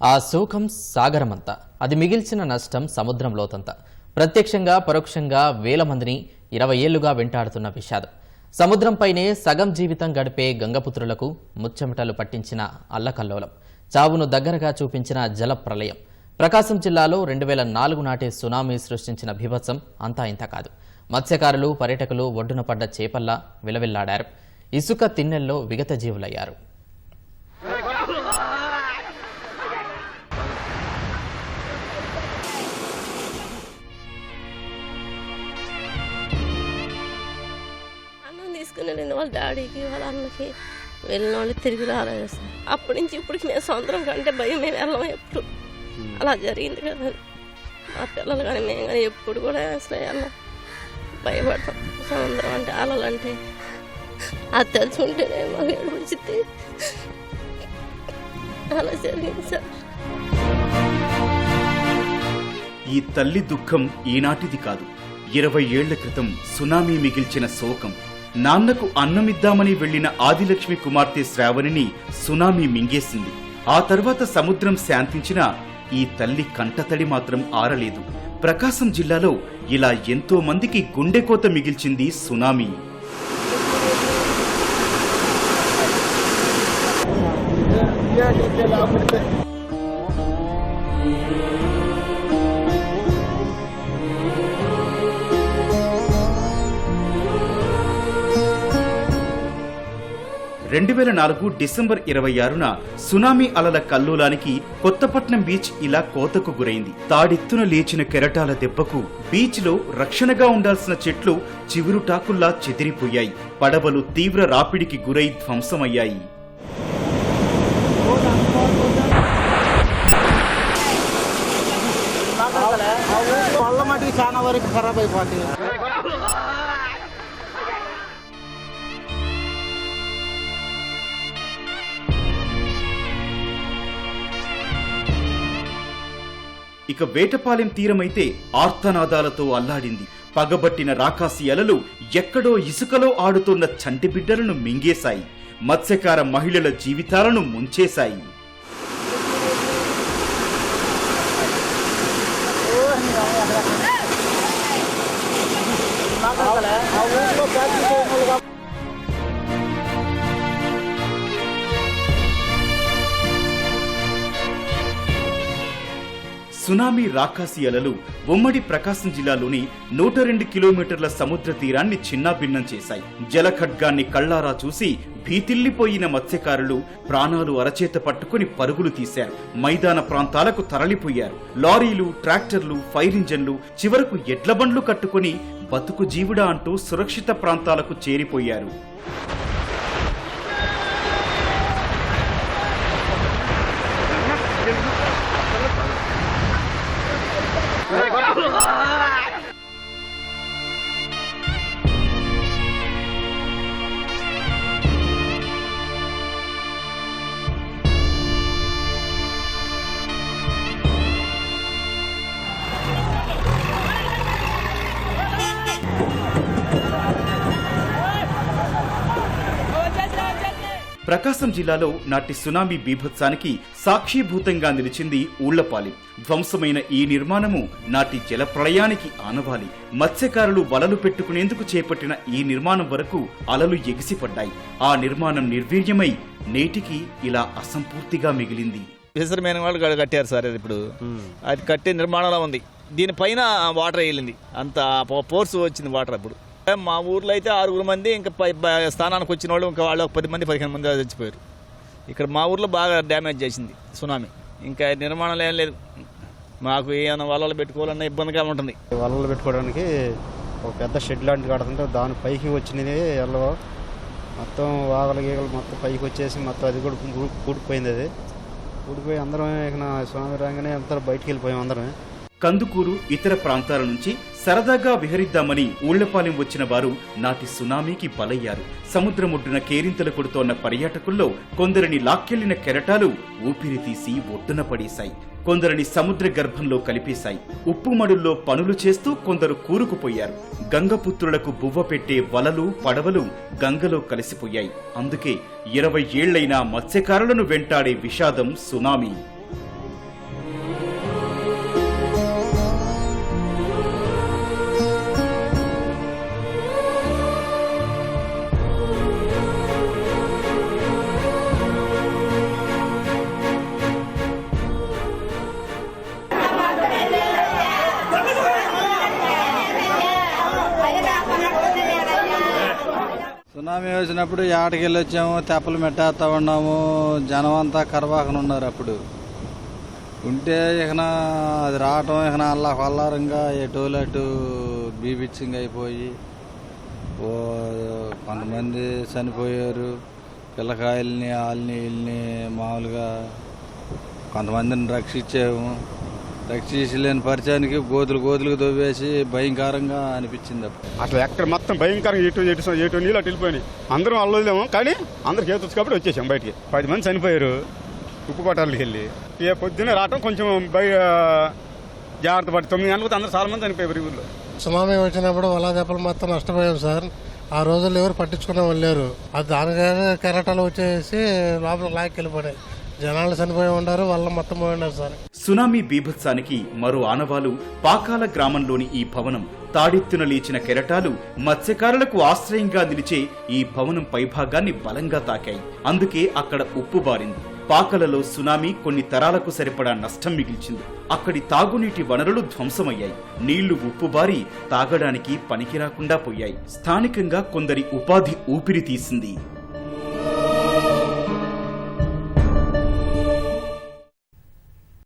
ఆ శోకం సాగరమంతా, అది మిగిల్చిన నష్టం సముద్రం లోతంతా. ప్రత్యక్షంగా పరోక్షంగా వేల మందిని 20 ఏళ్లుగా వెంటాడుతున్న విషాదం. సముద్రంపైనే సగం జీవితం గడిపే గంగపుత్రులకు ముచ్చెమటలు పట్టించిన అల్లకల్లోలం, చావును దగ్గరగా చూపించిన జల ప్రళయం. ప్రకాశం జిల్లాలో 2004 నాటి సునామీ సృష్టించిన బీభత్సం అంతా ఇంత కాదు. మత్స్యకారులు, పర్యాటకులు ఒడ్డున పడ్డ చేపల్లా విలవిల్లాడారు. ఇసుక తిన్నెల్లో విగత జీవులయ్యారు. తీసుకుని వెళ్ళిన వాళ్ళ డాడీకి వాళ్ళ అన్నకి వెళ్ళిన వాళ్ళు తిరిగి రాలేదు సార్. అప్పటి నుంచి ఇప్పటికి నేను సముద్రం కంటే భయం మేము వెళ్ళాము. ఎప్పుడు అలా జరిగింది కదా, మా పిల్లలు కానీ మేము కానీ ఎప్పుడు కూడా అసలు వెళ్ళాం, భయపడతాం. సముద్రం అంటే అలలంటే అది తెలుసుకుంటేనే మాకు ఏడుపుచ్చితే అలా జరిగింది సార్. ఈ తల్లి దుఃఖం ఈనాటిది కాదు, 20 ఏళ్ల క్రితం సునామీ మిగిల్చిన శోకం. నాన్నకు అన్నమిద్దామని వెళ్లిన ఆదిలక్ష్మి కుమార్తె శ్రావణిని సునామీ మింగేసింది. ఆ తర్వాత సముద్రం శాంతించినా ఈ తల్లి కంటతడి మాత్రం ఆరలేదు. ప్రకాశం జిల్లాలో ఇలా ఎంతో మందికి గుండెకోత మిగిల్చింది సునామీ. డిసెంబర్ 26న సునామీ అలల కల్లోలానికి కొత్తపట్నం బీచ్ ఇలా కోతకు గురైంది. తాడెత్తున లేచిన కెరటాల దెబ్బకు బీచ్ లో రక్షణగా ఉండాల్సిన చెట్లు చివురుటాకుల్లా చెదిరిపోయాయి. పడవలు తీవ్ర రాపిడికి గురై ధ్వంసమయ్యాయి. ఇక వేటపాలెం తీరమైతే ఆర్తనాదాలతో అల్లాడింది. పగబట్టిన రాకాసి అలలు ఎక్కడో ఇసుకలో ఆడుతున్న చంటి బిడ్డలను మింగేశాయి. మత్స్యకార మహిళల జీవితాలను ముంచేశాయి. సునామీ రాకాసి అలలు ఉమ్మడి ప్రకాశం జిల్లాలోని 102 కిలోమీటర్ల సముద్ర తీరాన్ని చిన్నాభిన్నం చేశాయి. జలఖడ్గాన్ని కళ్లారా చూసి భీతిల్లిపోయిన మత్స్యకారులు ప్రాణాలు అరచేత పట్టుకుని పరుగులు తీశారు. మైదాన ప్రాంతాలకు తరలిపోయారు. లారీలు, ట్రాక్టర్లు, ఫైర్ ఇంజన్లు, చివరకు ఎడ్ల బండ్లు కట్టుకుని బతుకు జీవుడా అంటూ సురక్షిత ప్రాంతాలకు చేరిపోయారు. ప్రకాశం జిల్లాలో నాటి సునామీ బీభత్సానికి సాక్షిభూతంగా నిలిచింది ఊళ్లపాలెం. ధ్వంసమైన ఈ నిర్మాణము నాటి జల ప్రళయానికి ఆనవాలి. మత్స్యకారులు వలలు పెట్టుకునేందుకు చేపట్టిన ఈ నిర్మాణం వరకు అలలు ఎగిసిపడ్డాయి. ఆ నిర్మాణం నిర్వీర్యమై నేటికి ఇలా అసంపూర్తిగా మిగిలింది. ఫిషర్మెన్ వాళ్ళు కట్టారు సార్, ఇప్పుడు అది కట్టే నిర్మాణంలో ఉంది. దీనిపైన వాటర్ వెళ్ళింది, అంత ఫోర్స్ వచ్చింది వాటర్. అప్పుడు మా ఊర్లో అయితే 6 మంది, ఇంకా స్థానానికి వచ్చిన వాళ్ళు ఇంకా వాళ్ళు 10 మంది 15 మంది చచ్చిపోయారు. ఇక్కడ మా ఊర్లో బాగా డ్యామేజ్ చేసింది సునామీ. ఇంకా నిర్మాణాలు ఏం లేదు. మాకు ఏమైనా వలలు పెట్టుకోవాలన్నా ఇబ్బందిగా ఉంటుంది. వలలు పెట్టుకోవడానికి ఒక పెద్ద షెడ్ లాంటి కడుతుంటే దాని పైకి వచ్చినది ఎల్లో మొత్తం వాగలు గీగలు మొత్తం పైకి వచ్చేసి మొత్తం అది కూడా కూడిపోయింది. అది కూడిపోయి అందరం ఇక సునామీ రాగానే అందరూ బయటికి వెళ్ళిపోయాం. అందరం కందుకూరు, ఇతర ప్రాంతాల నుంచి సరదాగా విహరిద్దామని ఊళ్లపాలెం వచ్చిన వారు నాటి సునామీకి బలయ్యారు. సముద్రముడ్డున కేరింతలు కొడుతోన్న పర్యాటకుల్లో కొందరిని లాక్కెళ్లిన కెరటాలు ఊపిరి తీసి ఒడ్డున పడేశాయి. కొందరిని సముద్ర గర్భంలో కలిపేశాయి. ఉప్పుమడుల్లో పనులు చేస్తూ కొందరు కూరుకుపోయారు. గంగపుత్రులకు బువ్వ పెట్టే వలలు, పడవలు గంగలో కలిసిపోయాయి. అందుకే 20 ఏళ్లైనా మత్స్యకారులను వెంటాడే విషాదం సునామీ. సునామీ వచ్చినప్పుడు ఏటకెళ్ళి వచ్చాము, తెప్పలు మెట్టేస్తా ఉన్నాము, జనం అంతా కరవాకన ఉన్నారు. అప్పుడు ఉంటే ఇకన అది రావటం ఇకన అల్లారంగా ఎటు బీబిచ్చింగ్ అయిపోయి కొంతమంది చనిపోయారు. పిల్లకాయల్ని వాళ్ళని వీళ్ళని మామూలుగా కొంతమందిని రక్షించాము. రక్షించలేని పరిచయానికి గోతులు దొవ్వేసి భయంకరంగా అనిపించింది. అసలు ఎక్కడ మొత్తం భయంకరంగా ఎటు నీళ్ళు అటు వెళ్ళిపోయినాయి. అందరం అల్లలేము, కానీ అందరికి ఏదో కాబట్టి వచ్చేసాం బయటికి. 10 మంది చనిపోయారు ఉప్పు కొట్టాలకి వెళ్ళి. ఏ పొద్దున్నే రావటం కొంచెం జాగ్రత్త పడి 9 గంటలకు అందరూ చాలా మంది చనిపోయారు ఊళ్ళో. సునామీ వచ్చినప్పుడు వలా దెబ్బలు మొత్తం నష్టపోయాం సార్. ఆ రోజుల్లో ఎవరు పట్టించుకునే వాళ్ళు లేరు. అది దానికైనా కెరటాలు వచ్చేసి లోపల లాక్కెళ్ళిపోయాయి. జనాలు చనిపోయి ఉండారు, వాళ్ళ మొత్తం పోయి ఉన్నారు సార్. సునామీ బీభత్సానికి మరో ఆనవాలు పాకాల గ్రామంలోని ఈ భవనం. తాడెత్తున లేచిన కెరటాలు మత్స్యకారులకు ఆశ్రయంగా నిలిచే ఈ భవనం పైభాగాన్ని బలంగా తాకాయి. అందుకే అక్కడ ఉప్పు బారింది. పాకలలో సునామీ కొన్ని తరాలకు సరిపడా నష్టం మిగిల్చింది. అక్కడి తాగునీటి వనరులు ధ్వంసమయ్యాయి. నీళ్లు ఉప్పుబారి తాగడానికి పనికిరాకుండా పోయాయి. స్థానికంగా కొందరి ఉపాధి ఊపిరి తీసింది.